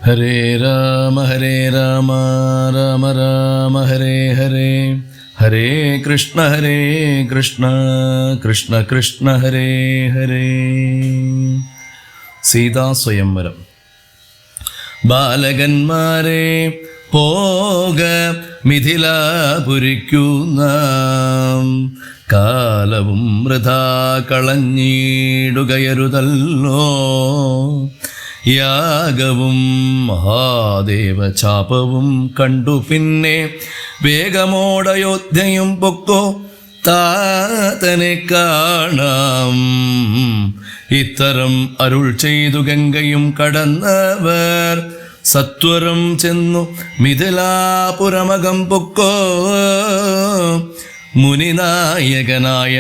ഹരേ രാമ രാമ രാമ ഹരേ ഹരേ, ഹരേ കൃഷ്ണ കൃഷ്ണ കൃഷ്ണ ഹരേ ഹരേ. സീതാ സ്വയംവരം. ബാലകന്മാരെ പോക മിഥിലാപുരിക്കു നാം, കാലവും വൃഥാ കളഞ്ഞിടുകയരുതല്ലോ. യാഗവും മഹാദേവചാപവും കണ്ടു പിന്നെ വേഗമോടയോധ്യയും പൊക്കോ താതനെ കാണാം. ഇത്തരം അരുൾ ചെയ്തു ഗംഗയും കടന്നവർ സത്വരം ചെന്നു മിഥിലാപുരമകം പൊക്കോ. മുനിനായകനായ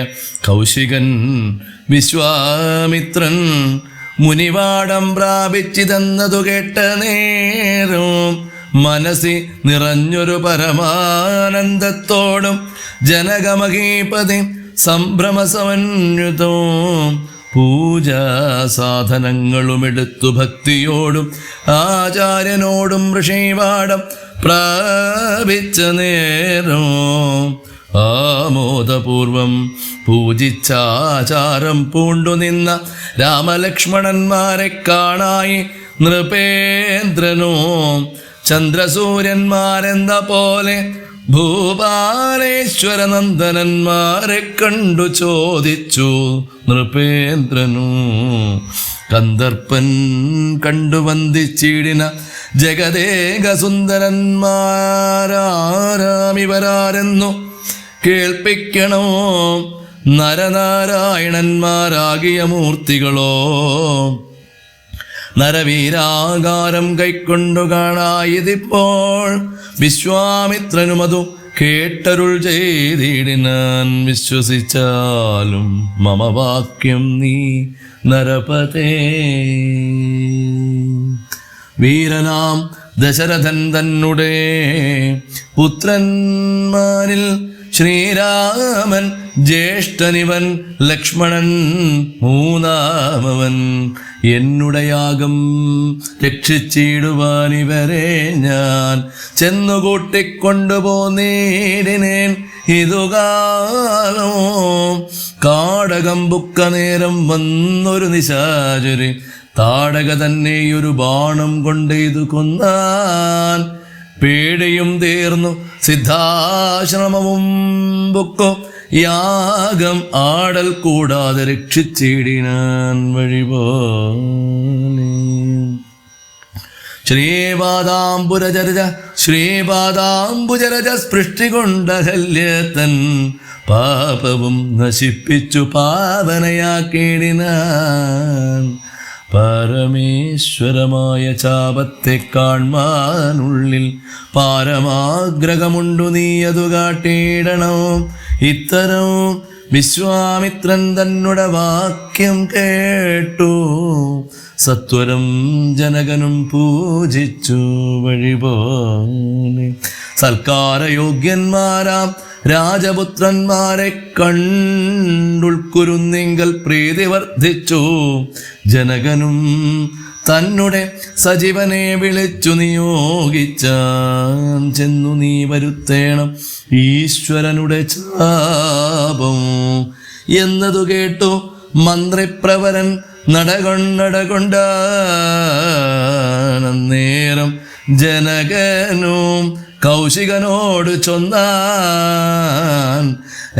കൗശികൻ വിശ്വാമിത്രൻ മുനിവാടം പ്രാപിച്ചിതെന്നതു കേട്ട നേരം മനസ്സി നിറഞ്ഞൊരു പരമാനന്ദത്തോടും ജനകമഹീപതി സംഭ്രമസമന്വിതോ പൂജാ സാധനങ്ങളുമെടുത്തു ഭക്തിയോടും ആചാര്യനോടും ഋഷിവാടം പ്രാപിച്ച നേരം ആമോദപൂർവം പൂജിച്ചാചാരം പൂണ്ടു നിന്ന രാമലക്ഷ്മണന്മാരെ കാണായി നൃപേന്ദ്രനോ ചന്ദ്രസൂര്യന്മാരെന്ന പോലെ ഭൂപാലേശ്വരനന്ദനന്മാരെ കണ്ടു ചോദിച്ചു നൃപേന്ദ്രനു. കന്ദർപ്പൻ കണ്ടു വന്ദിച്ചിടിന ജഗദേക സുന്ദരന്മാരാരാമിവരാരെന്നു കേൾപ്പിക്കണോ. നരനാരായണന്മാരാകിയ മൂർത്തികളോ നരവീരാകാരം കൈക്കൊണ്ടു കാണായതിപ്പോൾ. വിശ്വാമിത്രനുമതു കേട്ടരുൾ ചെയ്തിടിനാൻ, വിശ്വസിച്ചാലും മമ വാക്യം നീ നരപതേ. വീരനാം ദശരഥൻ തന്നെ പുത്രന്മാരിൽ ശ്രീരാമൻ ജ്യേഷ്ഠനിവൻ, ലക്ഷ്മണൻ മൂന്നാമവൻ. എന്നുടയാകം രക്ഷിച്ചിടുവാനിവരെ ഞാൻ ചെന്നുകൂട്ടിക്കൊണ്ടുപോന്നീടിനേൻ. ഇതുകാലോ കാടകം ബുക്ക നേരം വന്നൊരു നിശാചരി താടക തന്നെയൊരു ബാണം കൊണ്ടെയ്തു കൊന്നാൻ. പേടിയും തീർന്നു സിദ്ധാശ്രമവും ബുക്കോ യാഗം ആടൽ കൂടാതെ രക്ഷിച്ചിടിനാൻ വഴിപോലെ. ശ്രീപാദാംബുജരജ സ്പൃഷ്ടി കൊണ്ടഹല്യത്തൻ പാപവും നശിപ്പിച്ചു പാവനയാക്കിടിനാൻ. പരമേശ്വരമായ ചാപത്തെ കാൺമാനുള്ളിൽ പാരമാഗ്രഹമുണ്ടു, നീയതു കാട്ടിയിടണോ. ഇത്തരം വിശ്വാമിത്രൻ തന്നുടെ വാക്യം കേട്ടു സത്വരം ജനകനും പൂജിച്ചു വഴിപോലെ. സൽക്കാരയോഗ്യന്മാരാം രാജപുത്രന്മാരെ കണ്ടുൾക്കുരുന്നിങ്കൽ പ്രീതി വർദ്ധിച്ചു. ജനകനും തന്നെ സജീവനെ വിളിച്ചു നിയോഗിച്ചാൻ, ചെന്നു നീ വരുത്തേണം ഈശ്വരനുടെ ചാപം എന്നതു കേട്ടു മന്ത്രിപ്രവരൻ നടകൊണ്ടടകൊണ്ടേരം ജനകനും കൗശികനോട് ചൊന്നാൻ.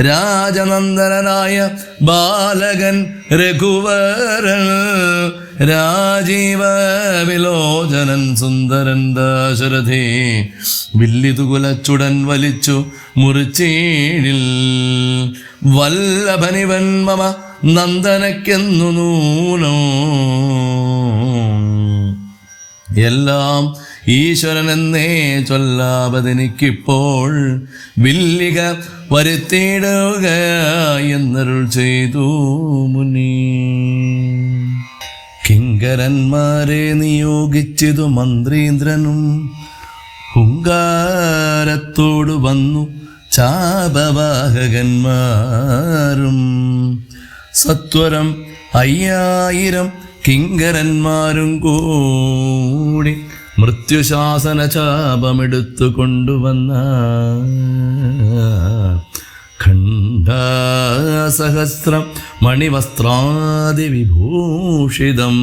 രാജനന്ദനായ ബാലകൻ രഘുവരൻ, രാജീവ വിലോചനൻ സുന്ദരൻ ദശരഥേ, വില്ലിതുകുലച്ചുടൻ വലിച്ചു മുറിച്ചീടിൽ. വല്ലഭനിവൻ മമ നന്ദനക്കെന്നു നൂനോ. എല്ലാം ഈശ്വരനെന്നേ ചൊല്ലാപതെനിക്കിപ്പോൾ, വില്ലിക വരുത്തിയിടുക എന്നരുൾ ചെയ്തു മുനി. കിങ്കരന്മാരെ നിയോഗിച്ചതു മന്ത്രീന്ദ്രനും ഹുങ്കാരത്തോടു വന്നു ചാപവാഹകന്മാരും. സത്വരം 5000 കിങ്കരന്മാരും കൂടി മൃത്യുശാസന ചാപമെടുത്തു കൊണ്ടുവന്ന ഖണ്ഡസഹസ്രം മണിവസ്ത്രാദി വിഭൂഷിതം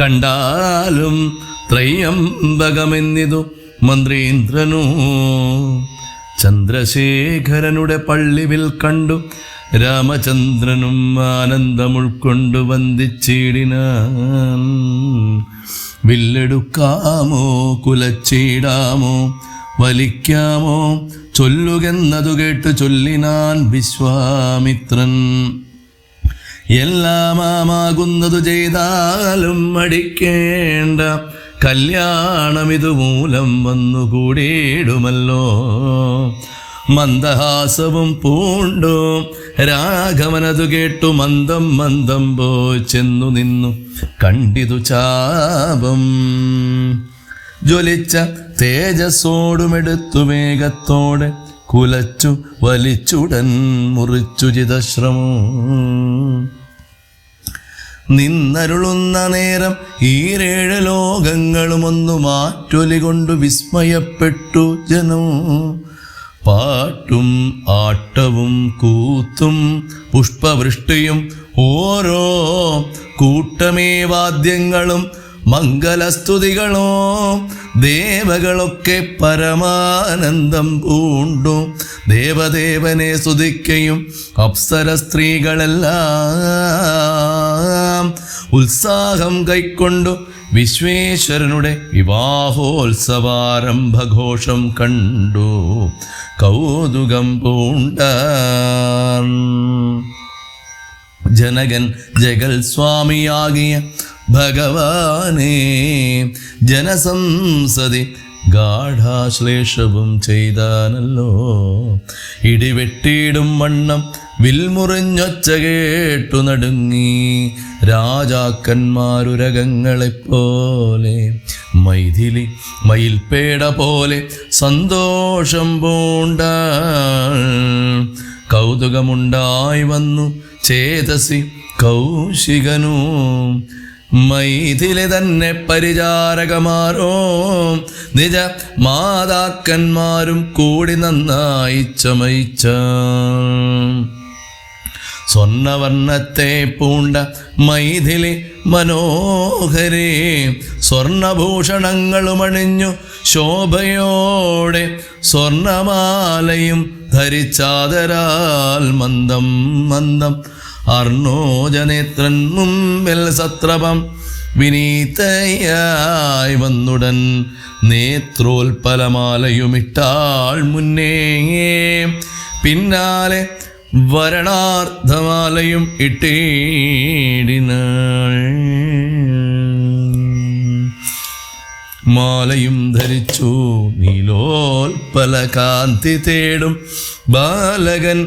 കണ്ടാലും ത്രയംബകമെന്നിതു മന്ത്രീന്ദ്രനു. ചന്ദ്രശേഖരനുടെ പള്ളിവിൽ കണ്ടു രാമചന്ദ്രനും ആനന്ദമുൾക്കൊണ്ടു വന്ദിച്ചിടിനാൻ. വില്ലെടുക്കാമോ കുലച്ചിടാമോ വലിക്കാമോ ചൊല്ലുകെന്നതു കേട്ടു ചൊല്ലിനാൻ വിശ്വാമിത്രൻ. എല്ലാമാകുന്നതു ചെയ്താലും മടിക്കേണ്ട, കല്യാണമിതു മൂലം വന്നുകൂടിയിടുമല്ലോ. മന്ദഹാസവും പൂണ്ടു രാഘവനതു കേട്ടു മന്ദം മന്ദം പോയി ചെന്നു നിന്നു കണ്ടിതു ചാപം. ജ്വലിച്ച തേജസ്സോടുമെടുത്തു വേഗത്തോടെ കുലച്ചു വലിച്ചുടൻ മുറിച്ചു ചിതശ്രമം. നിന്നരുളുന്ന നേരം ഈരേഴ് ലോകങ്ങളും ഒന്നു മാറ്റൊലി കൊണ്ടു വിസ്മയപ്പെട്ടു ജനം. പാട്ടും ആട്ടവും കൂത്തും പുഷ്പവൃഷ്ടിയും ഓരോ കൂട്ടമേ വാദ്യങ്ങളും മംഗലസ്തുതികളോ ദേവകളൊക്കെ പരമാനന്ദം പൂണ്ടു ദേവദേവനെ സ്തുതിക്കയും അപ്സര സ്ത്രീകളെല്ലാം ഉത്സാഹം കൈക്കൊണ്ടു വിശ്വേശ്വരനുടെ വിവാഹോത്സവാരംഭഘോഷം കണ്ടു കൗതുകം പൂണ്ടാൻ. ജനകൻ ജഗൽ സ്വാമിയാകിയ ഭഗവാനെ ജനസംസതി ഗാഢാശ്ലേഷവും ചെയ്താനല്ലോ. ഇടിവെട്ടിയിടും വണ്ണം വിൽമുറിഞ്ഞൊച്ച കേട്ടു നടുങ്ങി രാജാക്കന്മാരുരകങ്ങളെപ്പോലെ. മൈഥിലി മയിൽപ്പേട പോലെ സന്തോഷം പൂണ്ട കൗതുകമുണ്ടായി വന്നു ചേതസി കൗശികനു. മൈഥിലി തന്നെ പരിചാരകമാരോ നിജ മാതാക്കന്മാരും കൂടി നന്നായി ചമയിച്ച സ്വർണവർണ്ണത്തെ പൂണ്ട മൈഥിലി മനോഹരേ സ്വർണഭൂഷണങ്ങളുമണിഞ്ഞു ശോഭയോടെ സ്വർണമാലയും ധരിച്ചാദരാൽ മന്ദം മന്ദം അർണോജനേത്രൻ മുമ്പിൽ സത്രപം വിനീതയായി വന്നുടൻ നേത്രോൽപലമാലയുമിട്ടാൾ മുന്നേ. പിന്നാലെ വരണാർത്ഥമാലയും ഇട്ടേടിനാൾ. മാലയും ധരിച്ചു നീലോൽപല കാന്തി തേടും ബാലകൻ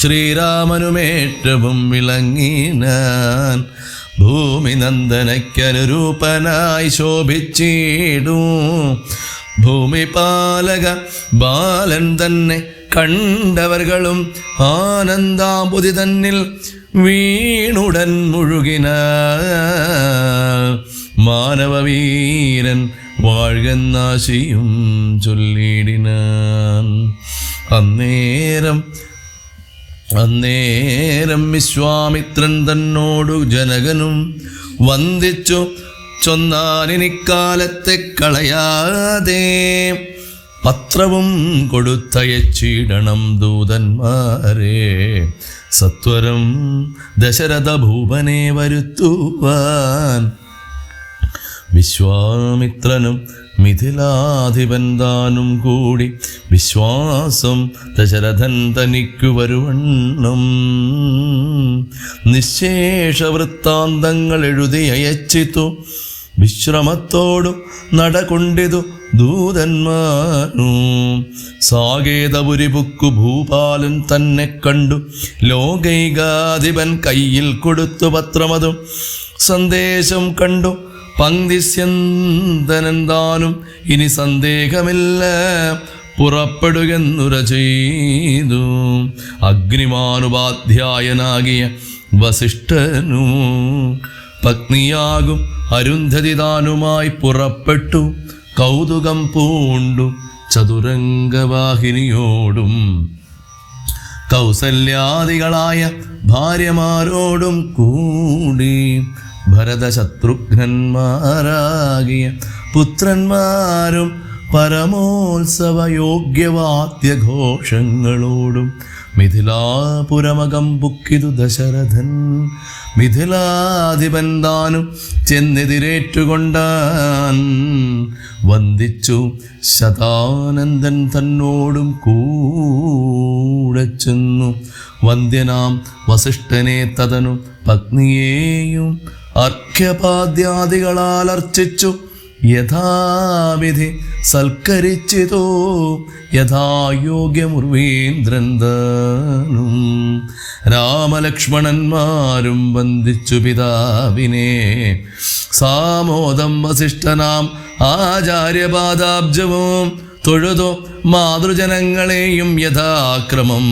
ശ്രീരാമനുമേറ്റവും വിളങ്ങിനാൻ. ഭൂമി നന്ദനയ്ക്കനുരൂപനായി ശോഭിച്ചിടൂ ഭൂമിപാലക ബാലൻ തന്നെ കണ്ടവർകളും ആനന്ദാബുധി തന്നിൽ വീണുടൻ മുഴുകിന. മാനവവീരൻ വാഴ്കന്നാശിയും ചൊല്ലിടിനാൻ. അന്നേരം വിശ്വാമിത്രൻ തന്നോടു ജനകനും വന്ദിച്ചു ചൊന്നാനിക്കാലത്തെ കളയാതെ പത്രവും കൊടുത്തയച്ചിടണം ദൂതന്മാരെ സത്വരം ദശരഥ ഭൂപനെ വരുത്തുവാൻ. വിശ്വാമിത്രനും മിഥിലാധിപൻ താനും കൂടി വിശ്വാസം ദശരഥൻ തനിക്കു വരുവണ്ണം നിശേഷ വൃത്താന്തങ്ങൾ എഴുതി അയച്ചിത്തു. വിശ്രമത്തോടു നടകൊണ്ടിതു ദൂതന്മാരും. സാകേതപുരി പുക്കു ഭൂപാലൻ തന്നെ കണ്ടു ലോകൈകാധിപൻ കയ്യിൽ കൊടുത്തു പത്രമതും സന്ദേശം കണ്ടു. പങ്ക്തിസ്യന്തനെന്താനും ഇനി സന്ദേഹമില്ല പുറപ്പെടുകെന്നുര ചെയ്തു. അഗ്നിമാനുപാധ്യായനാകിയ വസിഷ്ഠനു പത്നിയാകും അരുന്ധതി താനുമായി പുറപ്പെട്ടു കൗതുകം പൂണ്ടു ചതുരംഗവാഹിനിയോടും കൗസല്യാദികളായ ഭാര്യമാരോടും കൂടി ഭരതശത്രുഘ്നന്മാരാകിയ പുത്രന്മാരും പരമോത്സവയോഗ്യവാദ്യഘോഷങ്ങളോടും മിഥിലാപുരമകം പുക്കിതു ദശരഥൻ. മിഥിലാധിപൻ താനും ചെന്നെതിരേറ്റുകൊണ്ടാൻ വന്ദിച്ചു ശതാനന്ദൻ തന്നോടും കൂടെ ചെന്നു. വന്ദ്യനാം വസിഷ്ഠനെ തതനു പത്നിയെയും അർഘ്യപാദ്യാദികളാൽ അർച്ചിച്ചു യഥാവിധി സൽക്കരിച്ചിതോ യഥായോഗ്യമുർവീന്ദ്രൻ താനും. രാമലക്ഷ്മണന്മാരും വന്ദിച്ചു പിതാവിനെ. സാമോദം വസിഷ്ഠനാം ആചാര്യപാദാബ്ജവും തൊഴുതോ മാതൃജനങ്ങളെയും യഥാക്രമം.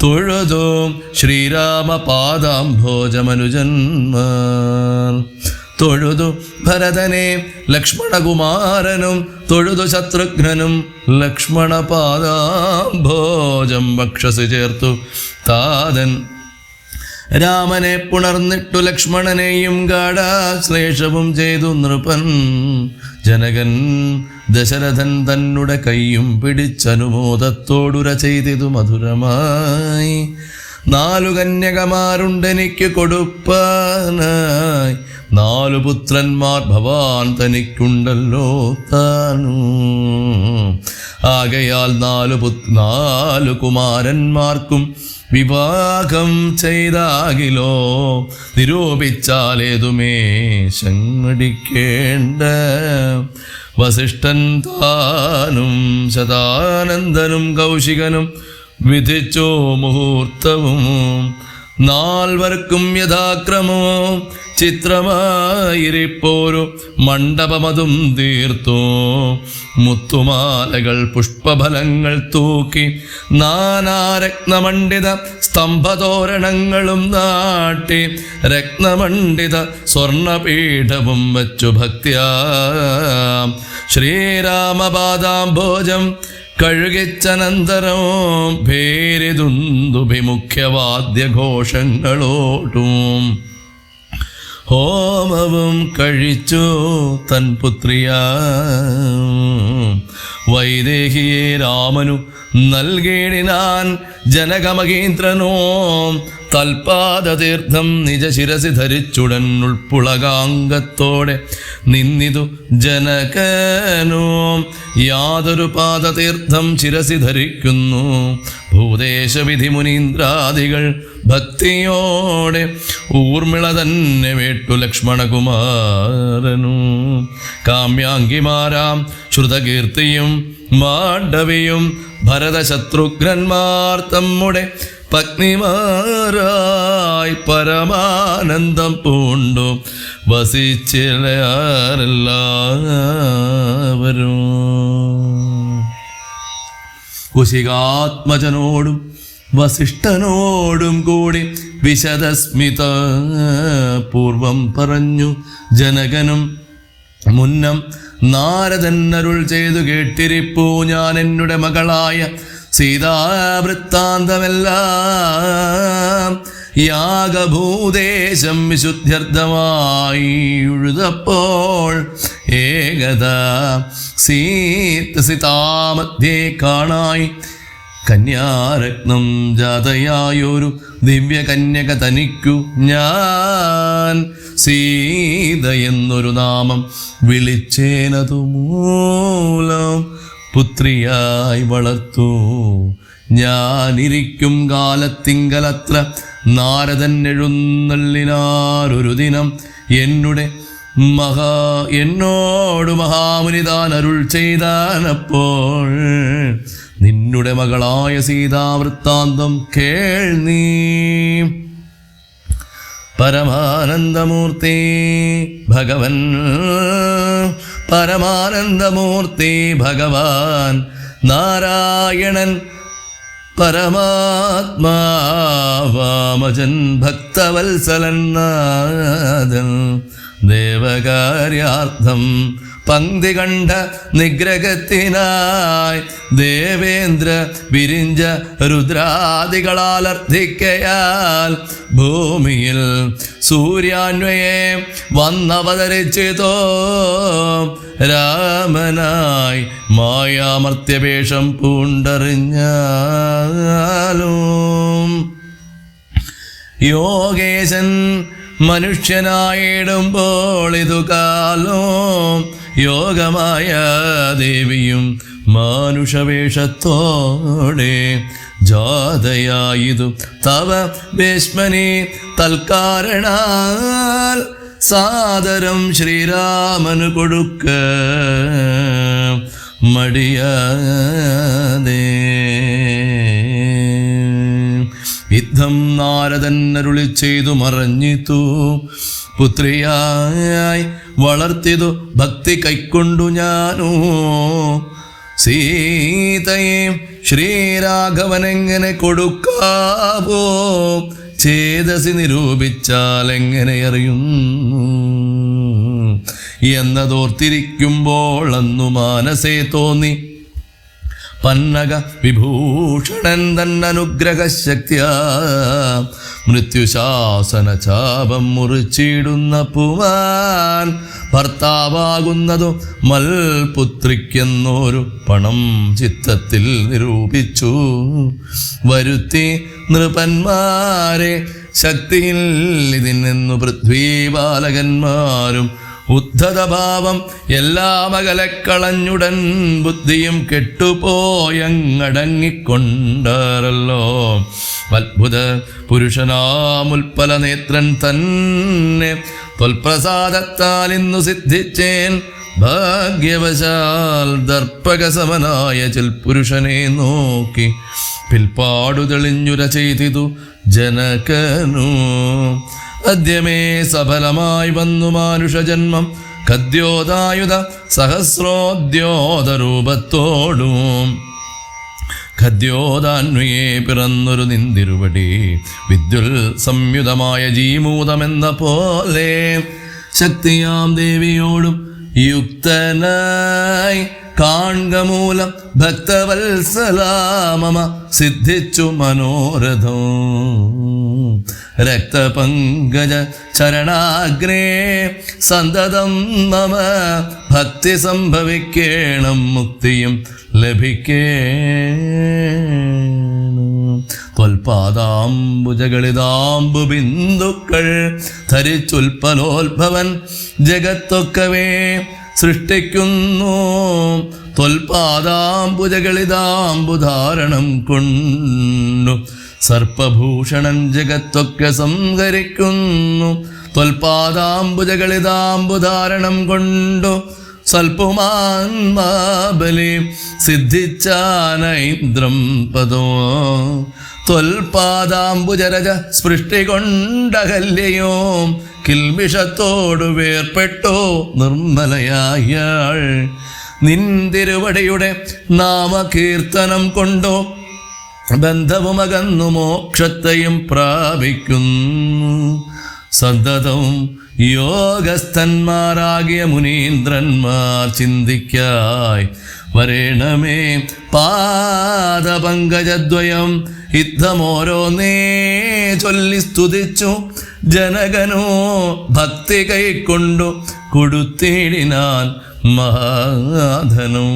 തൊഴുതോ ശ്രീരാമപാദാംഭോജമനുജന്മാർ. തൊഴുതു ഭരതനെ ലക്ഷ്മണകുമാരനും തൊഴുതു ശത്രുഘ്നനും ലക്ഷ്മണപാദാംഭോജം വക്ഷസി ചേർത്തു താതൻ. രാമനെ പുണർന്നിട്ടു ലക്ഷ്മണനെയും ഗാഢാശ്ലേഷവും ചെയ്തു നൃപൻ. ജനകൻ ദശരഥൻ തന്നുടെ കൈയും പിടിച്ചനുമോദത്തോടുര ചെയ്തിതു മധുരമായി. 4 കന്യകമാരുണ്ടെനിക്ക് കൊടുപ്പാനായി, 4 പുത്രന്മാർ ഭവാൻ തനിക്കുണ്ടല്ലോ താനു. ആകയാൽ 4 കുമാരന്മാർക്കും വിവാഹം ചെയ്താകിലോ നിരൂപിച്ചാലേതുമേ ശങ്കടിക്കേണ്ട. വസിഷ്ഠൻ താനും ശതാനന്ദനും കൗശികനും വിധിച്ചോ മുഹൂർത്തവും. 4 യഥാക്രമവും ചിത്രമായിരിപ്പോരു മണ്ഡപമതും തീർത്തു. മുത്തുമാലകൾ പുഷ്പഫലങ്ങൾ തൂക്കി നാനാരത്നമണ്ഡിത സ്തംഭതോരണങ്ങളും നാട്ടി രത്നമണ്ഡിത സ്വർണപീഠവും വച്ചു ഭക്ത്യാ ശ്രീരാമപാദാംഭോജം കഴുകിച്ചനന്തരം ഭേരിതുന്തുഭിമുഖ്യവാദ്യഘോഷങ്ങളോട്ടും ഹോമവും കഴിച്ചു തൻ പുത്രിയ വൈദേഹിയെ രാമനു നൽകിയിടിനാൻ. ജനകമഹീന്ദ്രനോ തൽപാദതീർത്ഥം നിജ ശിരസി ധരിച്ചുടൻ ഉൾപ്പുളകാംഗത്തോടെ നിന്നിതു ജനകനോ. യാതൊരു പാദതീർത്ഥം ശിരസി ധരിക്കുന്നു ഭൂദേശവിധി മുനീന്ദ്രാദികൾ ഭക്തിയോടെ ഊർമിള തന്നെ വേട്ടു ലക്ഷ്മണകുമാരനു. കാമ്യാംഗിമാരാം ശ്രുതകീർത്തിയും മാണ്ഡവിയും ഭരതശത്രുഘ്നന്മാർ തമ്മുടെ പത്നിമാരായി പരമാനന്ദം പൂണ്ടു വസിച്ചില്ലാരെല്ലാവരും. കുശികാത്മജനോടും വസിഷ്ഠനോടും കൂടി വിശദസ്മിത പൂർവം പറഞ്ഞു ജനകനും. മുന്നം നാരദൻ അരുൾ ചെയ്തു കേട്ടിരിപ്പൂ ഞാൻ എന്നുടെ മകളായ സീതാവൃത്താന്തമെല്ലാം. യാഗഭൂദേശം വിശുദ്ധ്യർത്ഥമായി ഉഴുതപ്പോൾ ഏകദാ സീതാമധ്യേ കാണായി കന്യാരത്നം ജാതയായൊരു ദിവ്യകന്യക തനിക്കു ഞാൻ സീത എന്നൊരു നാമം വിളിച്ചേനതു മൂലം പുത്രിയായി വളർത്തു. ഞാനിരിക്കും കാലത്തിങ്കലത്ര നാരദൻ എഴുന്നള്ളിനാരൊരു ദിനം എന്നോട് മഹാമുനി താൻ അരുൾ ചെയ്താനപ്പോൾ നിന്നുടെ മകളായ സീതാവൃത്താന്തം കേൾനീ. പരമാനന്ദമൂർത്തി ഭഗവൻ പരമാനന്ദമൂർത്തി ഭഗവാൻ നാരായണൻ പരമാത്മാവാമജൻ ഭക്തവത്സലൻ നാഥൻ ദേവകാര്യാർത്ഥം പങ്ക്തി കണ്ട നിഗ്രഹത്തിനായി ദേവേന്ദ്ര വിരിഞ്ച രുദ്രാദികളാൽ അർത്ഥിക്കയാൽ ഭൂമിയിൽ സൂര്യാന്വയെ വന്നവതരിച്ചിതോ രാമനായി മായാമർത്യവേഷം പൂണ്ടറിഞ്ഞാലും യോഗേശൻ മനുഷ്യനായിടുമ്പോൾ ഇതു കാലോ യോഗമായ ദേവിയും മാനുഷവേഷത്തോടെ ജാതയായിതു തവ ഭീഷ്മനി തൽക്കാരണാൽ സാദരം ശ്രീരാമനു കൊടുക്ക മടിയാതെ. യുദ്ധം നാരദൻ അരുളി ചെയ്തു മറഞ്ഞിതു പുത്രിയായി വളർത്തിതു ഭക്തി കൈക്കൊണ്ടു ഞാനോ സീതയെ ശ്രീരാഘവനെങ്ങനെ കൊടുക്കാവോ ചേതസി നിരൂപിച്ചാൽ എങ്ങനെ അറിയുന്നു എന്നതോർത്തിരിക്കുമ്പോൾ അന്നു മാനസേ തോന്നി പന്നക വിഭൂഷണൻ തന്നനുഗ്രഹശക്തിയാ മൃത്യുശാസന ചാപം മുറിച്ചിടുന്ന പുമാൻ ഭർത്താവാകുന്നതു മൽപുത്രിക്കെന്നൊരു പണം ചിത്തത്തിൽ നിരൂപിച്ചു വരുത്തി നൃപന്മാരെ ശക്തിയിൽ ഇതിനെന്നു പൃഥ്വീബാലകന്മാരും ഉദ്ധതഭാവം എല്ലാം അകലക്കളഞ്ഞുടൻ ബുദ്ധിയും കെട്ടുപോയങ്ങടങ്ങിക്കൊണ്ടല്ലോ അത്ഭുത പുരുഷനാമുൽപ്പല നേത്രൻ തന്നെ ത്വൽപ്രസാദത്താൽ ഇന്നു സിദ്ധിച്ചേൻ ഭാഗ്യവശാൽ ദർപ്പകസമനായ ചിൽപുരുഷനെ നോക്കി പിൽപ്പാടു തെളിഞ്ഞുര ചെയ്തിതു ജനകനു അദ്യമേ സഫലമായി വന്നു മാനുഷജന്മം ഖദ്യോതായുധ സഹസ്രോദ്യോതരൂപത്തോടും ഖദ്യോതാന്വയെ പിറന്നൊരു നിന്തിരുവടി വിദ്യുൽ സംയുതമായ ജീമൂതമെന്ന പോലെ ശക്തിയാം ദേവിയോടും യുക്തനായി കാൺക മൂലം ഭക്തവത്സലാമമ സിദ്ധിച്ചു മനോരഥം രക്തപങ്കജ ചരണാഗ്രേ സന്തതം മമ ഭക്തി സംഭവിക്കേണം മുക്തിയും ലഭിക്കേണം ത്വൽപാദാംബുജകളിതാംബു ബിന്ദുക്കൾ ധരിച്ചുൽപ്പലോത്ഭവൻ ജഗത്തൊക്കവേ സൃഷ്ടിക്കുന്നു ത്വൽപാദാംബുജകളിതാംബുധാരണം കൊണ്ടു സർപ്പഭൂഷണൻ ജഗത്തൊക്കെ സംഹരിക്കുന്നു ത്വൽപാദാംബുജകളിതാംബുധാരണം കൊണ്ടു സ്വൽപുമാൻമാബലി സിദ്ധിച്ചാനൈന്ദ്രം പദോ ത്വൽപാദാംബുജരജ സൃഷ്ടി കൊണ്ടകല്യയോ കിൽബിഷത്തോടു വേർപ്പെട്ടോ നിർമ്മലയായാൾ നിന്തിരുവടിയുടെ നാമകീർത്തനം കൊണ്ടോ ബന്ധവുമകന്നു മോക്ഷത്തെയും പ്രാപിക്കുന്നു സന്തതവും യോഗസ്ഥന്മാരാകിയ മുനീന്ദ്രന്മാർ ചിന്തിക്കായി വരേണമേ പാദപങ്കജദ്വയം യുദ്ധമോരോന്നേ ചൊല്ലി സ്തുതിച്ചു ജനകനോ ഭക്തി കൈക്കൊണ്ടു കൊടുത്തിടിനാൻ മഹാധനം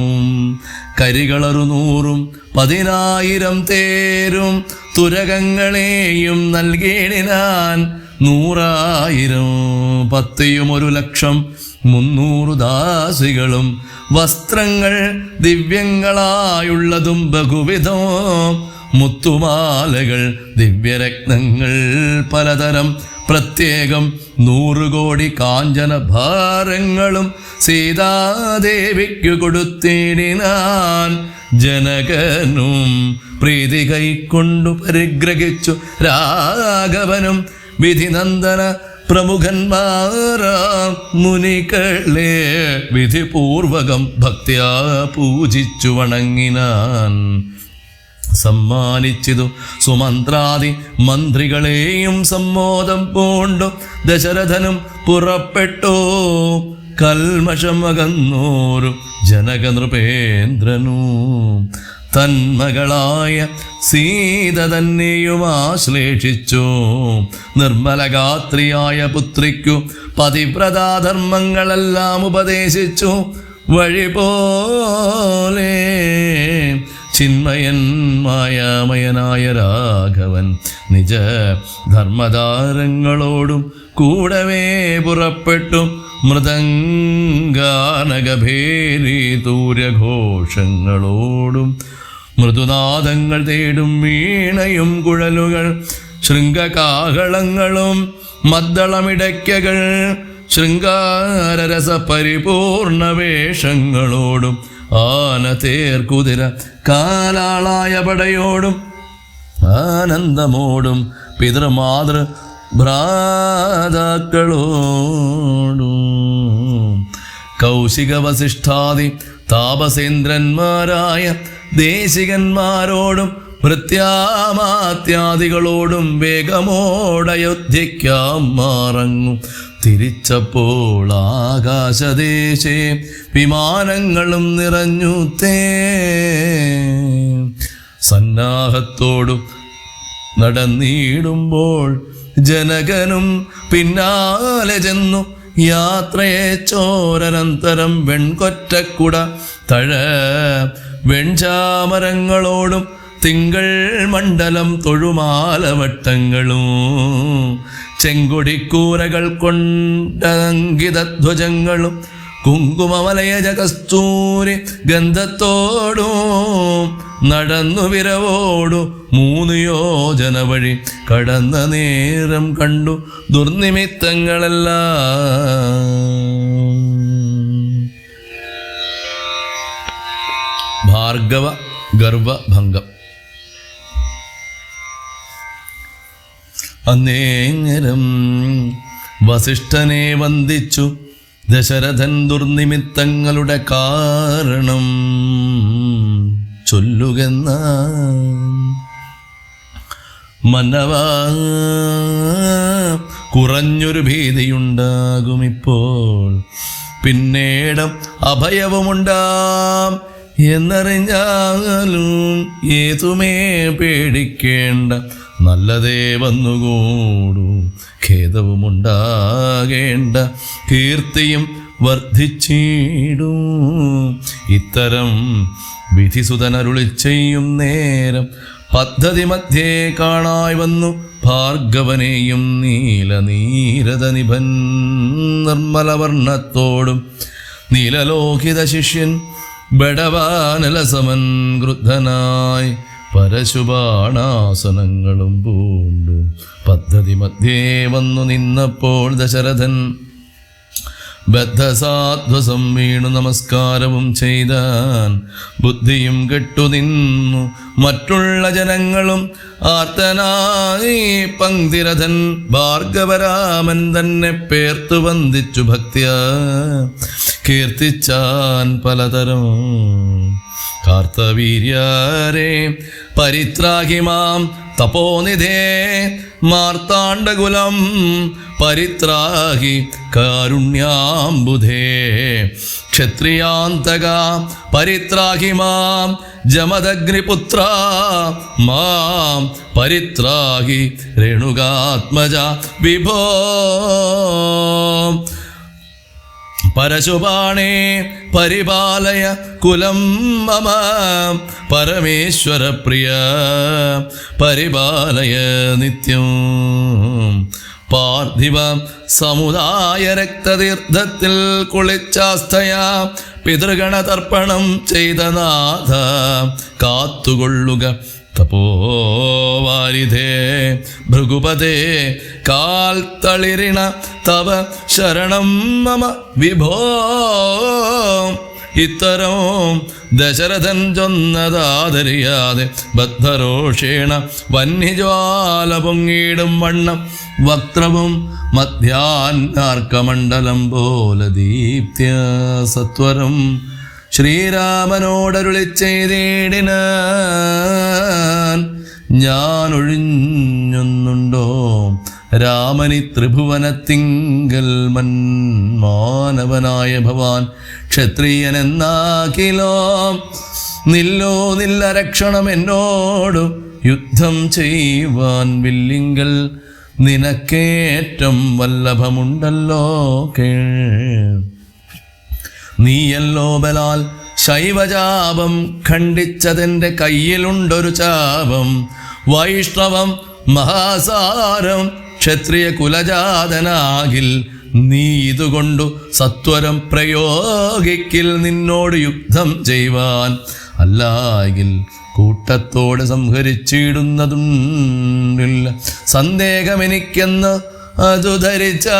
കരികളറുനൂറും 10,000 തേരും തുരകങ്ങളെയും നൽകിയിടിനാൻ 100,000 പത്തിയും 1,00,300 ദാസികളും വസ്ത്രങ്ങൾ ദിവ്യങ്ങളായുള്ളതും ബഹുവിധം മുത്തുമാലകൾ ദിവ്യരത്നങ്ങൾ പലതരം പ്രത്യേകം 100 കോടി കാഞ്ചന ഭാരങ്ങളും സീതാദേവിക്കു കൊടുത്തിടിനാൻ ജനകനും പ്രീതി കൈക്കൊണ്ടു പരിഗ്രഹിച്ചു രാഘവനും വിധിനന്ദന പ്രമുഖന്മാരാ മുനികളെ വിധിപൂർവകം ഭക്തിയാ പൂജിച്ചു വണങ്ങിനാൻ സമ്മാനിച്ചിതു സുമന്ത്രാദി മന്ത്രികളെയും സമ്മോദം പൂണ്ടു ദശരഥനും പുറപ്പെട്ടു. കൽമഷമകന്നോരു ജനകനൃപേന്ദ്രനു തന്മകളായ സീത തന്നെയും ആശ്ലേഷിച്ചു. നിർമ്മലഗാത്രിയായ പുത്രിക്കു പതിവ്രതാധർമ്മങ്ങളെല്ലാം ഉപദേശിച്ചു. വഴി പോലെ ചിന്മയൻ മായാമയനായ രാഘവൻ നിജ ധർമ്മധാരങ്ങളോടും കൂടവേ പുറപ്പെട്ടു. മൃദംഗാനകഭേരി തൂര്യഘോഷങ്ങളോടും മൃദുനാദങ്ങൾ തേടും വീണയും കുഴലുകൾ ശൃംഗകാഹളങ്ങളും മദ്ദളമിടയ്ക്കകൾ ശൃംഗാരരസ പരിപൂർണ വേഷങ്ങളോടും ആന തേർക്കുതിര കാലാളായ പടയോടും ആനന്ദമോടും പിതൃമാതൃ ഭ്രാതാക്കളോടും കൗശിക വസിഷ്ഠാദി താപസേന്ദ്രന്മാരായ ദേശികന്മാരോടും ഭൃത്യാമാത്യാദികളോടും വേഗമോടയോധ്യയ്ക്കാം മാറങ്ങും തിരിച്ചപ്പോൾ ആകാശദേശേ വിമാനങ്ങളും നിറഞ്ഞു തേ. സന്നാഹത്തോടും നടന്നിടുമ്പോൾ ജനകനും പിന്നാലെ ചെന്നു യാത്രയെ ചോരനന്തരം വെൺകൊറ്റക്കുട തഴ വെൺചാമരങ്ങളോടും തിങ്കൾ മണ്ഡലം തൊഴുമാലവട്ടങ്ങളും ചെങ്കൊടിക്കൂരകൾ കൊണ്ടങ്കിതധ്വജങ്ങളും കുങ്കുമമലയജ കസ്തൂരി ഗന്ധത്തോടും നടന്നു വിരവോടു 3 യോജന വഴി കടന്ന നേരം കണ്ടു ദുർനിമിത്തങ്ങളെല്ലാം. ഭാർഗവ ഗർവഭംഗം. അന്നേരം വസിഷ്ഠനെ വന്ദിച്ചു ദശരഥൻ ദുർനിമിത്തങ്ങളുടെ കാരണം ചൊല്ലുകെന്ന മന്നവ കുറഞ്ഞൊരു ഭീതിയുണ്ടാകുമിപ്പോൾ പിന്നീടും അഭയവുമുണ്ടാം എന്നറിഞ്ഞാലും ഏതുമേ പേടിക്കേണ്ട നല്ലതേ വന്നുകൂടൂ ഖേദവുമുണ്ടാകേണ്ട കീർത്തിയും വർദ്ധിച്ചിടും. ഇത്തരം വിധിസുതനരുളി ചെയ്യും നേരം പദ്ധതി മധ്യേ കാണായി വന്നു ഭാർഗവനെയും നീലനീരതനിഭൻ നിർമ്മലവർണ്ണത്തോടും നീലലോഹിത ശിഷ്യൻ ബടവാനലസമൻ ക്രുദ്ധനായി പരശുബാണാസനങ്ങളും പൂണ്ടു പദ്ധതി മധ്യേ വന്നു നിന്നപ്പോൾ ദശരഥൻ ബദ്ധസാധ്വസം വീണു നമസ്കാരവും ചെയ്താൻ. ബുദ്ധിയും കെട്ടുനിന്നു മറ്റുള്ള ജനങ്ങളും ആർത്തനായി പങ്ക്തിരഥൻ ഭാർഗവരാമൻ തന്നെ പേർത്തു വന്ദിച്ചു ഭക്തിയാ കീർത്തിച്ചാൻ പലതരം. കാർത്തവീര്യാരേ പരിത്രാഹിമാം തപോനിധേ മാർത്താണ്ഡകുലം പരിത്രാഹി കാരുണ്യാംബുധേ ക്ഷത്രിയാന്തക പരിത്രാഹി മാം ജമദഗ്നിപുത്ര മാം പരിത്രാഹി രേണുകാത്മജ വിഭോ പരശുബാണേ പരിപാലയ കുലം മമ പരമേശ്വര പ്രിയ പരിപാലയ നിത്യം. പാർത്ഥിവ സമുദായ രക്തതീർത്ഥത്തിൽ കുളിച്ചാസ്ഥയാ പിതൃഗണതർപ്പണം ചെയ്ത നാഥ കാത്തുകൊള്ളുക തപോവാരിധേ ഭൃഗുപതേ കാൽ തളിരിണ തവ ശരണം മമ വിഭോ. ഇത്തരം ദശരഥൻ ചൊന്നതാദരിയാതെ ബദ്ധരോഷേണ വന്യജ്വാല പൊങ്ങിയിടും വണ്ണം വക്ത്രവും മധ്യാർക്കമണ്ഡലം പോലെ ദീപ്ത്യ സത്വരം ശ്രീരാമനോടരുളി ചെയ്തിടിനാൻ, ഞാൻ ഒഴിഞ്ഞൊന്നുണ്ടോ രാമനി ത്രിഭുവനത്തിങ്കൽ മാനവനായ ഭവാൻ ക്ഷത്രിയനെന്നാകിലോ നില്ലോ നില്ലരക്ഷണം എന്നോടു യുദ്ധം ചെയ്യുവാൻ വില്ലിങ്കൽ നിനക്കേറ്റം വല്ലഭമുണ്ടല്ലോ നീയല്ലോ ബലാൽ ശൈവചാപം ഖണ്ഡിച്ചതെൻ്റെ കയ്യിലുണ്ടൊരു ചാപം, വൈഷ്ണവം മഹാസാരം ക്ഷത്രിയ കുലജാതനാകിൽ നീ ഇതുകൊണ്ടു സത്വരം പ്രയോഗിക്കിൽ നിന്നോട് യുദ്ധം ചെയ്യുവാൻ, അല്ലായെങ്കിൽ കൂട്ടത്തോട് സംഹരിച്ചിടുന്നതുമില്ല സന്ദേഹമെനിക്കെന്ന് അതു ധരിച്ചാലോ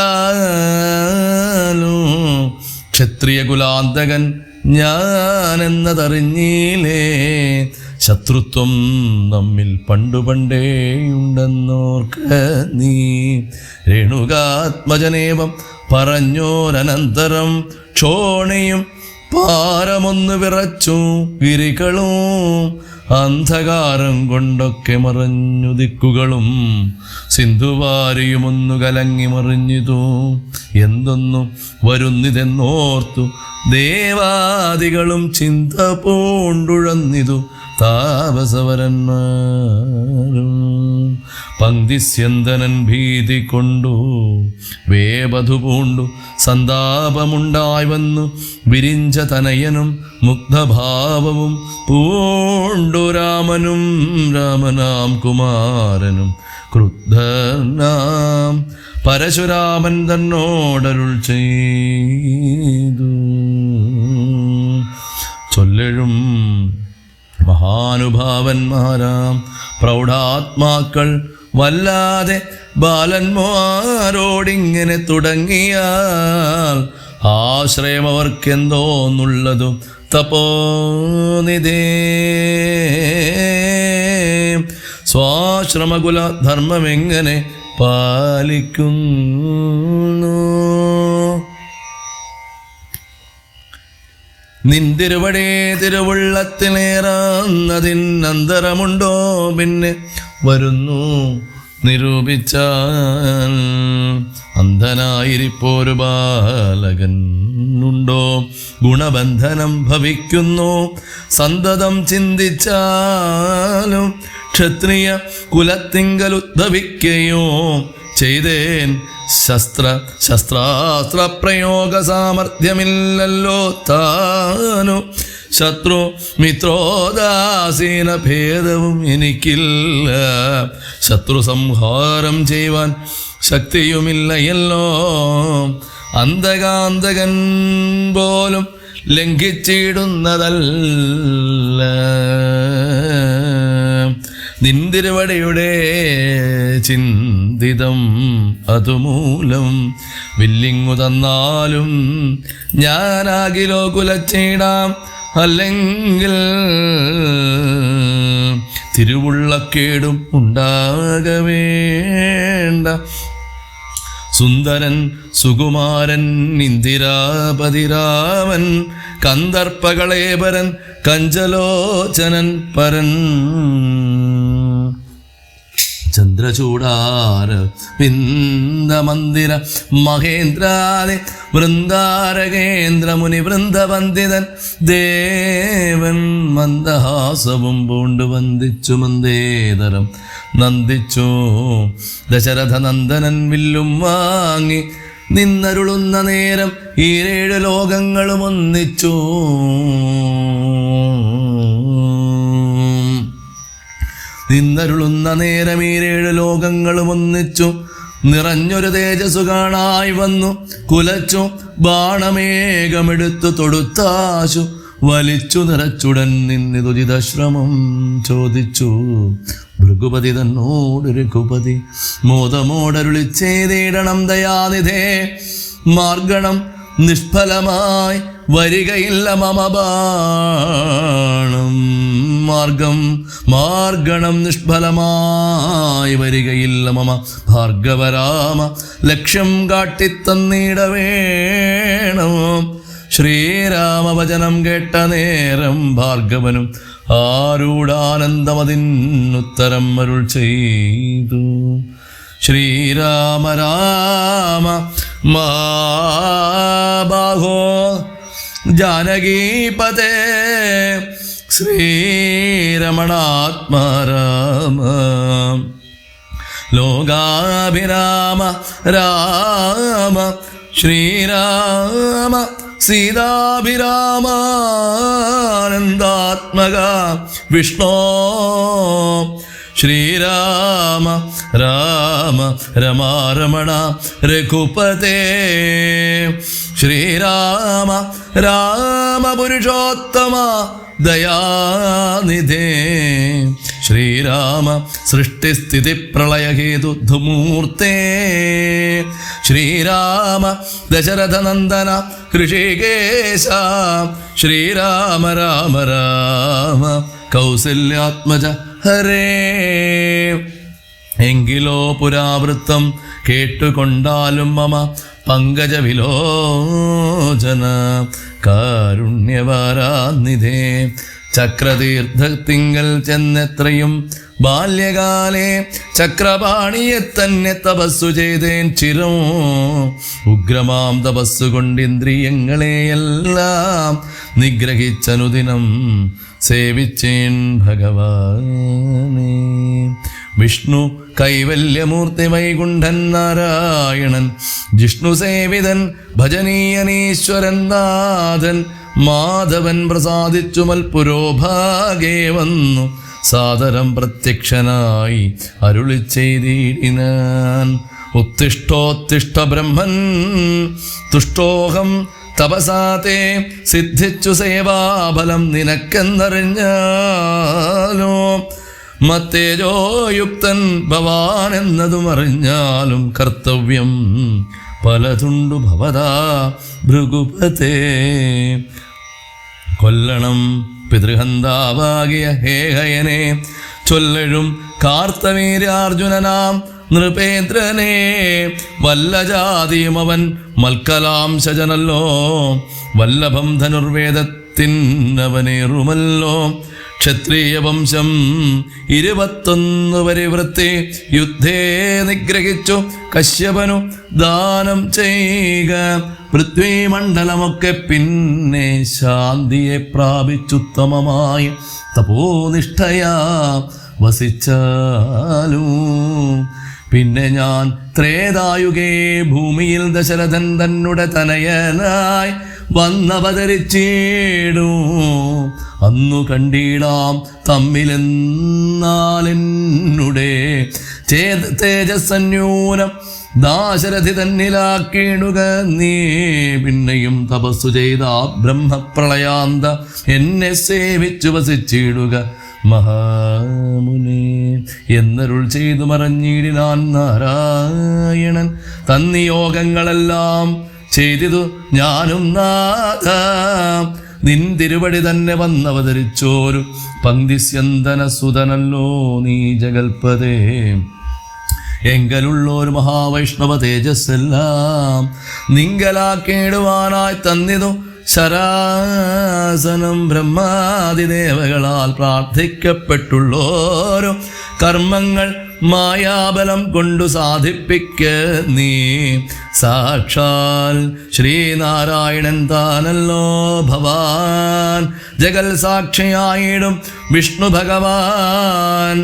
ക്ഷത്രിയ കുലാന്തകൻ ഞാനെന്നതറിഞ്ഞീലേ, ശത്രുത്വം നമ്മിൽ പണ്ടുപണ്ടേയുണ്ടെന്നോർക്ക നീ. രേണുകാത്മജനേവം പറഞ്ഞോരനന്തരം ക്ഷോണിയും പാരമൊന്നു വിറച്ചു ഗിരികളും, അന്ധകാരം കൊണ്ടൊക്കെ മറഞ്ഞു ദിക്കുകളും, സിന്ധുവാരിയുമൊന്നു കലങ്ങി മറിഞ്ഞിതു. എന്തൊന്നു വരുന്നിതെന്നോർത്തു ദേവാദികളും ചിന്ത പൂണ്ടുഴന്നിതു താപസവരന്മാരും. പങ്ക്തിസ്യന്തനൻ ഭീതി കൊണ്ടു വേപധു പൂണ്ടു സന്താപമുണ്ടായി വന്നു വിരിഞ്ച തനയനും മുഗ്ധഭാവവും പൂണ്ടു രാമനും രാമനാം കുമാരനും ക്രുദ്ധനാം പരശുരാമൻ തന്നോടരുൾ ചെയ്തു. ചൊല്ലഴും മഹാനുഭാവന്മാരാം പ്രൗഢാത്മാക്കൾ വല്ലാതെ ബാലന്മാരോടിങ്ങനെ തുടങ്ങിയാൽ ആശ്രയം അവർക്കെന്തോന്നുള്ളതു തപോനിധേ. സ്വാശ്രമകുല ധർമ്മമെങ്ങനെ പാലിക്കുന്നു? നിന്തിരുവടേ തിരുവുള്ളത്തിലേറാന്നതിനന്തരമുണ്ടോ പിന്നെ വരുന്നു നിരൂപിച്ചാൽ. അന്ധനായിരിപ്പോരു ബാലകൻ ഉണ്ടോ ഗുണബന്ധനം ഭവിക്കുന്നു സന്തതം ചിന്തിച്ചാലും. ക്ഷത്രിയ കുലത്തിങ്കലുദ്ഭവിക്കയോ ചെയ്തേൻ ശസ്ത്രാസ്ത്ര പ്രയോഗ സാമർഥ്യമില്ലല്ലോ താനു. ശത്രു മിത്രോദാസീന ഭേദവും എനിക്കില്ല, ശത്രു സംഹാരം ചെയ്യുവാൻ ശക്തിയുമില്ലയല്ലോ. അന്തകാന്തകൻ പോലും ലംഘിച്ചിടുന്നതല്ല നിന്തിരുവടയുടെ ചിന്തിതം, അതുമൂലം വില്ലിങ്ങു തന്നാലും ഞാനാകിലോ കുലച്ചിടാം, അല്ലെങ്കിൽ തിരുവുള്ളക്കേടും ഉണ്ടാകവേണ്ട. സുന്ദരൻ സുകുമാരൻ ഇന്ദിരാപതിരാമൻ കന്ദർപ്പകളേപരൻ കഞ്ചലോചനൻ പരൻ ചന്ദ്രചൂടാര വിന്ദമന്ദിര മഹേന്ദ്രാദി വൃന്ദാരകേന്ദ്രമുനി വൃന്ദവന്ദിതൻ ദേവൻ മന്ദഹാസവും പൂണ്ടു വന്ദിച്ചു മന്ദേതരം നന്ദിച്ചു. ദശരഥ നന്ദനൻ വില്ലും വാങ്ങി നിന്നരുളുന്ന നേരം ഈ 7 ലോകങ്ങളും ഒന്നിച്ചു. നിന്നരുളുന്ന നേരം ഈ 7 ലോകങ്ങളും ഒന്നിച്ചു. നിറഞ്ഞൊരു തേജസ്സു കാണായി വന്നു കുലച്ചു. ബാണമേഘമെടുത്തു തൊടുത്താശു വലിച്ചു നിറച്ചുടൻ നിന്നിതുചിതശ്രമം ചോദിച്ചു. ഭൃഗുപതി തന്നോട് രഘുപതി മോദമോടരുളി ചെയ്തിടണം ദയാനിധേ. മാർഗണം നിഷ്ഫലമായി വരികയില്ല മമ ബാണം. മാർഗണം നിഷ്ഫലമായി വരികയില്ല മമ ഭാർഗവരാമ. ലക്ഷ്യം കാട്ടിത്തന്നിട വേണം. ശ്രീരാമവചനം കേട്ട നേരം ഭാർഗവനും ആരൂഢാനന്ദമതിനുത്തരം അരുൾ ചെയ്തു. ശ്രീരാമ രാമ മഹാബാഹോ ജാനകീപതേ ശ്രീരമണാത്മരാമ ലോകാഭിരാമ രാമ ശ്രീരാമ സീതാഭിരാമാനന്ദാത്മക വിഷ്ണോ ശ്രീരാമ രാമ രമാരമണ രഘുപതേ ശ്രീരാമ രാമ പുരുഷോത്തമ ദയാനിധേ ശ്രീരാമ സൃഷ്ടിസ്ഥിതി പ്രളയഹേതുധുമൂർത്തേ ശ്രീരാമ ദശരഥനന്ദന ഋഷികേശ ശ്രീരാമ രാമ രാമ കൗസല്യാത്മജ ഹരേ. എങ്കിലോ പുരാവൃത്തം കേട്ടുകൊണ്ടാലും മമ പങ്കജവിലോചന കാരുണ്യവാരാനിധേ ചക്രതീർത്ഥത്തിങ്കൽ ചെന്നെത്രയും ബാല്യകാലേ ചക്രപാണിയെ തന്നെ തപസ്സു ചെയ്തേൻ ചിരം ഉഗ്രമാം തപസ്സുകൊണ്ട് ഇന്ദ്രിയങ്ങളെയെല്ലാം നിഗ്രഹിച്ചനുദിനം സേവിച്ചേൻ ഭഗവാനേ. വിഷ്ണു കൈവല്യമൂർത്തി വൈകുണ്ഠൻ നാരായണൻ ജിഷ്ണു സേവിതൻ ഭജനീയനീശ്വരൻ നാഥൻ മാധവൻ പ്രസാദിച്ചു മൽപുരോഭാഗേ വന്നു സാദരം പ്രത്യക്ഷനായി അരുളി ചെയ്തിടിനാൻ. ഉത്തിഷ്ഠോത്തിഷ്ഠ ബ്രഹ്മൻ തുഷ്ടോഹം തപസാതേ സിദ്ധിച്ചു സേവാഫലം നിനക്കെന്നറിഞ്ഞാലോ മത്തേജോയുക്തൻ ഭവാൻ എന്നതും അറിഞ്ഞാലും കർത്തവ്യം പലതുണ്ടു ഭവതാ ഭൃഗുപതേ. കൊല്ലണം പിതൃഹന്താവാകിയ ഹേഹയനെ ചൊല്ലഴും കാർത്തവീര്യാർജുനനാം നൃപേന്ദ്രനെ വല്ലജാതിയും അവൻ മൽക്കലാംശജനല്ലോ വല്ലഭം ധനുർവേദത്തിനവനേറുമല്ലോ ക്ഷത്രിയ വംശം 21 പരിവൃത്തി യുദ്ധേ നിഗ്രഹിച്ചു കശ്യപനു ദാനം ചെയ്യുക പൃഥ്വിമണ്ഡലമൊക്കെ പിന്നെ ശാന്തിയെ പ്രാപിച്ചുത്തമമായി തപോനിഷ്ഠയാ വസിച്ചാലും പിന്നെ ഞാൻ ത്രേതായുഗേ ഭൂമിയിൽ ദശരഥൻ തന്നെ തനയനായി വന്നവതരിച്ചിടൂ അന്നു കണ്ടിടാം തമ്മിലെന്നാലെന്നുടെ തേജസ്സന്യൂനം ദാശരഥി തന്നിലാക്കിയിടുക നീ പിന്നെയും തപസ്സു ചെയ്ത ബ്രഹ്മപ്രളയാന്ത എന്നെ സേവിച്ചു വസിച്ചിടുക മഹാമുനി എന്നരുൾ ചെയ്തു മറഞ്ഞിടിനാൻ നാരായണൻ. തന്നിയോഗങ്ങളെല്ലാം ചെയ്തിതു ഞാനും നാഥ നിൻ തിരുവടി തന്നെ വന്നവതരിച്ചോരു പങ്ക്തിസ്യന്തന സുതനല്ലോ നീ ജഗൽപതേ. എങ്കലുള്ളൊരു മഹാവൈഷ്ണവ തേജസ്സെല്ലാം നിങ്കലാക്കിടുവാനായി തന്നിതു ശരാസനം ബ്രഹ്മാതിദേവകളാൽ പ്രാർത്ഥിക്കപ്പെട്ടുള്ളോരോ കർമ്മങ്ങൾ മായാബലം കൊണ്ടു സാധിപ്പിക്ക നീ സാക്ഷാൽ ശ്രീനാരായണൻ താനല്ലോ ഭവാൻ ജഗൽ സാക്ഷിയായിടും വിഷ്ണു ഭഗവാൻ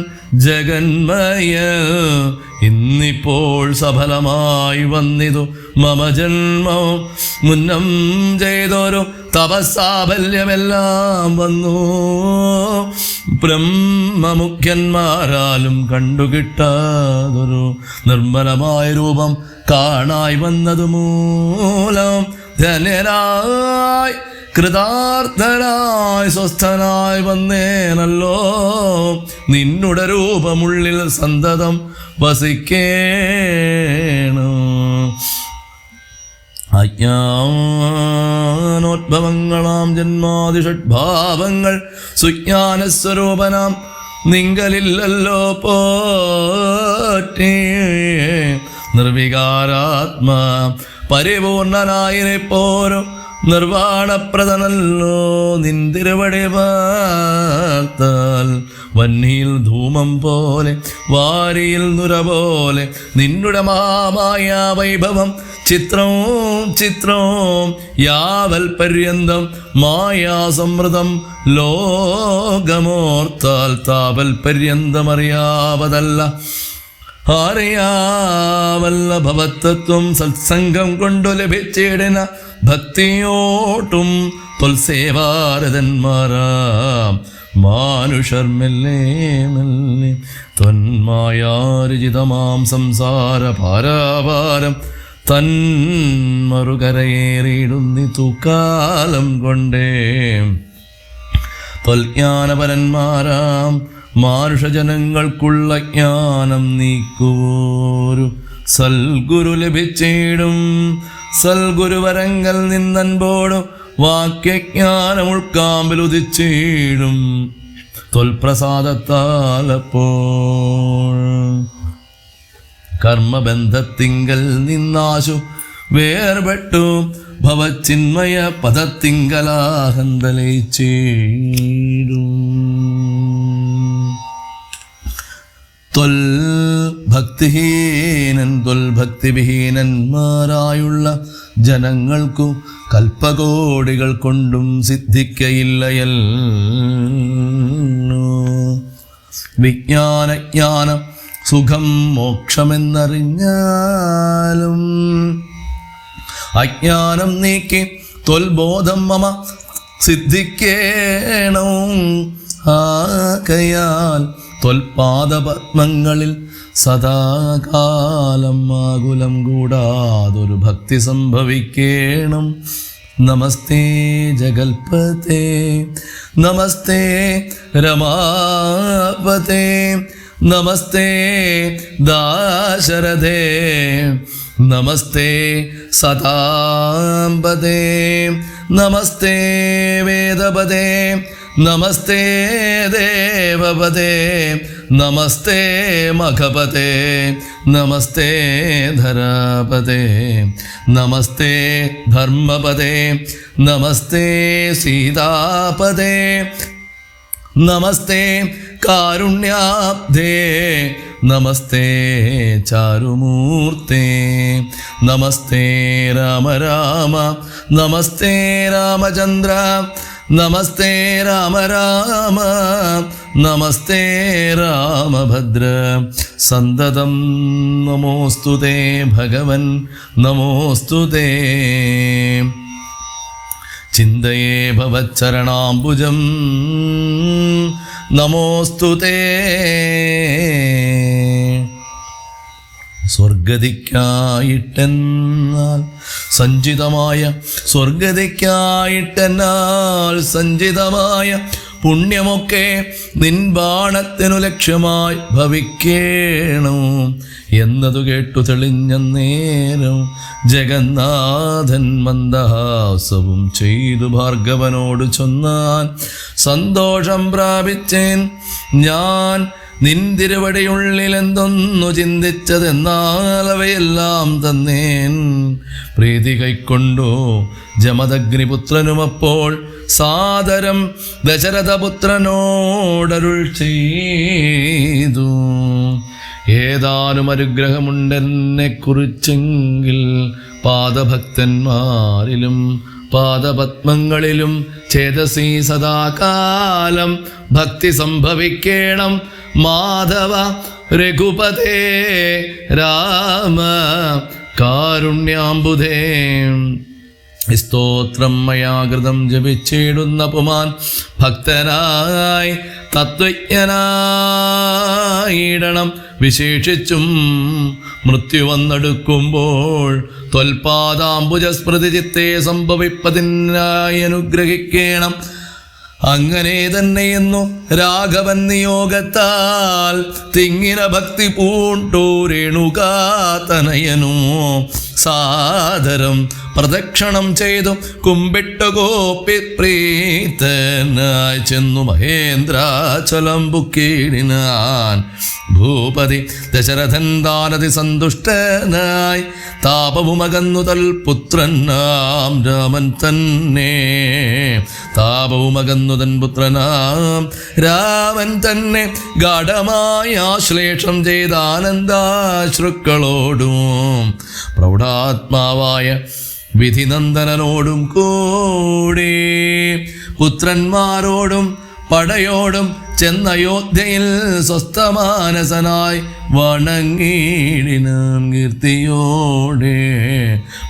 ജഗന്മയ ഇന്നിപ്പോൾ സഫലമായി വന്നിതു മമ ജന്മം മുന്നം ചെയ്തൊരു തപസ്സാഫല്യമെല്ലാം വന്നു ബ്രഹ്മമുഖ്യന്മാരാലും കണ്ടുകിട്ടാതൊരു നിർമ്മലമായ രൂപം കാണായി വന്നതു മൂലം ധന്യനായി കൃതാർത്ഥനായി സ്വസ്ഥനായി വന്നേനല്ലോ നിന്നുടെ രൂപമുള്ളിൽ സന്തതം വസിക്കേണം. അജ്ഞാനോദ്ഭവങ്ങളാം ജന്മാതിഷഡ്ഭാവങ്ങൾ സുജ്ഞാനസ്വരൂപനാം നിങ്കലില്ലല്ലോ പോറ്റി നിർവികാരാത്മാ പരിപൂർണനായിപ്പോരും നിർവാണപ്രദനല്ലോ നിന്തിരുവടി പാർത്താൽ. വന്നിയിൽ ധൂമം പോലെ വാരിയിൽ നുര പോലെ നിന്നുടെ മാമായ വൈഭവം ചിത്രവും ചിത്രവും യാവൽ പര്യന്തം മായാസമൃതം ലോകമോർത്താൽ താവൽ പര്യന്തമറിയാവതല്ല. അറിയാവല്ല ഭവത്തത്വം സത്സംഗം കൊണ്ടു ലഭിച്ചിടിന ഭക്തിയോട്ടും തൊൽസേവാരതന്മാരാം മാനുഷർ മെല്ലെ മെല്ലെ ത്വന്മായാരുചിതമാം സംസാര പാരാവാരം തന്മറുകരയേറിയിടുന്നി തൂക്കാലം കൊണ്ടേ. ത്വൽജ്ഞാനപരന്മാരാം മാനുഷജനങ്ങൾക്കുള്ള ജ്ഞാനം നീക്കുവോരു സൽഗുരു ലഭിച്ചിടും. സൽഗുരുവരങ്ങൾ നിന്നൻപോടും വാക്യജ്ഞാനം ഉൾക്കാമ്പിൽ ഉദിച്ചിടും ത്വൽപ്രസാദത്താലപ്പോൾ. കർമ്മബന്ധത്തിങ്കൽ നിന്നാശു വേർപെട്ടു ഭവചിന്മയ പദത്തിങ്കലാഹന്തലയിച്ചിടും. ത്വൽഭക്തിവിഹീനന്മാരായുള്ള ജനങ്ങൾക്കു കൽപ്പകോടികൾ കൊണ്ടും സിദ്ധിക്കയില്ലയൽ. വിജ്ഞാനജ്ഞാനം സുഖം മോക്ഷമെന്നറിഞ്ഞാലും അജ്ഞാനം നീക്കി ത്വൽബോധം മമ സിദ്ധിക്കേണം. ആകയാൽ ത്വൽപാദപത്മങ്ങളിൽ സദാകാലം ആകുലം കൂടാതൊരു ഭക്തി സംഭവിക്കേണം. നമസ്തേ ജഗൽപതേ നമസ്തേ രമാപതേ നമസ്തേ ദാശരഥേ നമസ്തേ സതാംബതേ നമസ്തേ വേദപദേ നമസ്തേ ദേവപദേ നമസ്തേ മഖപതേ നമസ്തേ ധരാപതേ നമസ്തേ ധർമ്മപദേ നമസ്തേ സീതാപദേ നമസ്തേ കാരുണ്യാബ്ധേ നമസ്തേ ചാരുമൂർത്തേ നമസ്തേ രാമ രാമ നമസ്തേ രാമചന്ദ്ര നമസ്തേ രാമ രാമ നമസ്തേ രാമഭദ്ര സന്തതം നമോസ്തുതേ ഭഗവൻ നമോസ്തുതേ. ചിന്തയേ ഭവച്ചരണാംബുജം നമോസ്തുതേ. സ്വർഗതിക്കായിട്ടെന്നാൽ സഞ്ചിതമായ സ്വർഗതിക്കായിട്ടെന്നാൽ സഞ്ചിതമായ പുണ്യമൊക്കെ നിൻ ബാണത്തിനു ലക്ഷ്യമായി ഭവിക്കേണം എന്നതു കേട്ടു തെളിഞ്ഞ നേരം ജഗന്നാഥൻ മന്ദഹാസവും ചെയ്തു ഭാർഗവനോട് ചൊന്നാൻ. സന്തോഷം പ്രാപിച്ചേൻ ഞാൻ നിന്തിരുവടിയുള്ളിൽ എന്തൊന്നു ചിന്തിച്ചതെന്നാൽ അവയെല്ലാം തന്നേൻ. പ്രീതി കൈക്കൊണ്ടു ജമദഗ്നിപുത്രനുമപ്പോൾ സാദരം ദശരഥപുത്രനോടരുൾ ചെയ്തു. ഏതാനും അനുഗ്രഹമുണ്ടെന്നെ കുറിച്ചെങ്കിൽ പാദഭക്തന്മാരിലും പാദപത്മങ്ങളിലും ചേതസി സദാകാലം ഭക്തി സംഭവിക്കേണം. മാധവ രഘുപതേ രാമ കാരുണ്യാംബുധേ. സ്തോത്രം മയാകൃതം ജപിച്ചിടുന്ന പുമാൻ ഭക്തനായി തത്വജ്ഞനായിടണം. വിശേഷിച്ചും മൃത്യു വന്നെടുക്കുമ്പോൾ ത്വൽപാദാംബുജസ്മൃതി ചിത്തേ സംഭവിപ്പതിനായി അനുഗ്രഹിക്കണം. അങ്ങനെ തന്നെയെന്നു രാഘവൻ നിയോഗത്താൽ തിങ്ങിന ഭക്തി പൂണ്ടു രേണുകാതനയനു സാദരം പ്രദക്ഷിണം ചെയ്തു കുമ്പിട്ടു കോപ്പി പ്രീതനായി ചെന്നു മഹേന്ദ്രാചലം ബുക്കീടിനാൻ. ഭൂപതി ദശരഥൻ താനതി സന്തുഷ്ടനായി താപവുമകന്നു തൽപുത്രൻ നാം രാമൻ തന്നെ. താപവുമകന്നു തൻ പുത്രനാം രാമൻ തന്നെ ഗാഢമായി ആശ്ലേഷം ചെയ്ത ആനന്ദാശ്രുക്കളോടും പ്രൗഢാത്മാവായ വിധിനന്ദനോടും കൂടി പുത്രന്മാരോടും പടയോടും ചെന്നയോധ്യയിൽ സ്വസ്ഥമാനസനായി വണങ്ങിടിനാൻ കീർത്തിയോടെ.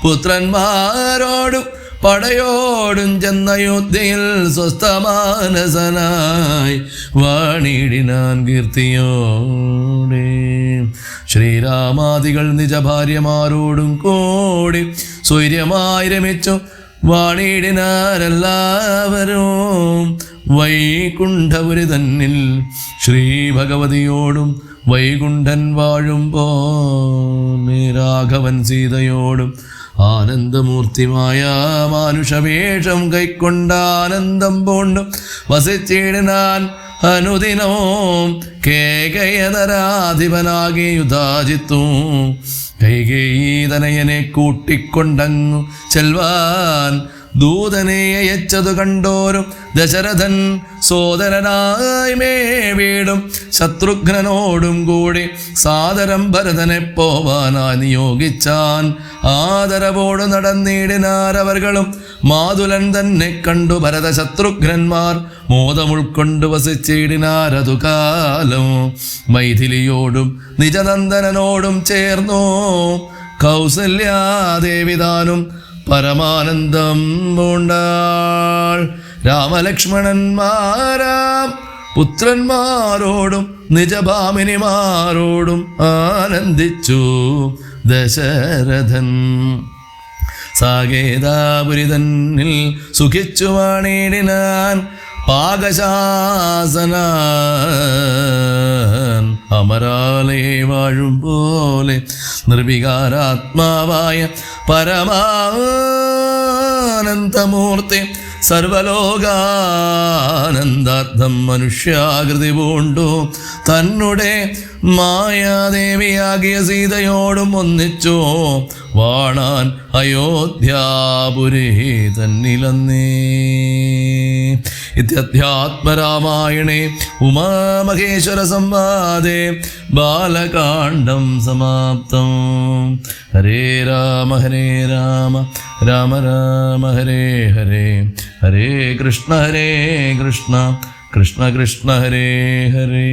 പുത്രന്മാരോടും പടയോടും ചെന്നയോധ്യയിൽ സ്വസ്ഥമാനസനായി വാണിടിനാൻ കീർത്തിയോടെ. ശ്രീരാമാദികൾ നിജഭാര്യമാരോടും കൂടി സ്വൈര്യമായി രമിച്ചു വാണിടിനാരെല്ലാവരും വൈകുണ്ഠപുരി തന്നിൽ. ശ്രീ ഭഗവതിയോടും വൈകുണ്ഠൻ വാഴുമ്പോൾ രാഘവൻ സീതയോടും ആനന്ദമൂർത്തിമായ മാനുഷവേഷം കൈക്കൊണ്ട ആനന്ദം പൂണ്ടും വസിച്ചിടിനാൻ അനുദിനവും കേകയതരാധിപനാകെ യുധാജിത്തു. കൈകേയീതനയനെ കൂട്ടിക്കൊണ്ടങ്ങു ചെൽവാൻ ദൂതനെ അയച്ചതു കണ്ടോരും ദശരഥൻ സോദരനായി മേവീടും ശത്രുഘ്നനോടും കൂടി സാദരം ഭരതനെ പോവാനായി നിയോഗിച്ചാൻ. ആദരവോട് നടന്നിടിനാരവർകളും മാതുലൻ തന്നെ കണ്ടു ഭരത ശത്രുഘ്നന്മാർ മോദമുൾക്കൊണ്ടു വസിച്ചിടിനാരതു കാലം. മൈഥിലിയോടും നിജനന്ദനോടും ചേർന്നു കൗസല്യാദേവിതാനും പരമാനന്ദം പൂണ്ടാൾ. രാമലക്ഷ്മണന്മാരാം പുത്രന്മാരോടും നിജഭാമിനിമാരോടും ആനന്ദിച്ചു ദശരഥൻ. സാകേതാപുരി തന്നിൽ സുഖിച്ചു വാണിടിനാൻ പാകശാസന അമരാലേ വാഴും പോലെ നിർവികാരാത്മാവായ പരമാനന്ദമൂർത്തി സർവലോകാനന്ദാർത്ഥം മനുഷ്യാകൃതി പൂണ്ടു തന്നെ മായാദേവിയാകിയ സീതയോടും ഒന്നിച്ചു വാണാൻ അയോധ്യാപുരി തന്നിലന്നേ. ഇത്യധ്യാത്മരാമായണേ ഉമാമഹേശ്വര സംവാദേ ബാലകാണ്ഡം സമാപ്തം. ഹരേ രാമ രാമ രാമ ഹരേ ഹരേ, ഹരേ കൃഷ്ണ കൃഷ്ണ കൃഷ്ണ ഹരേ ഹരേ.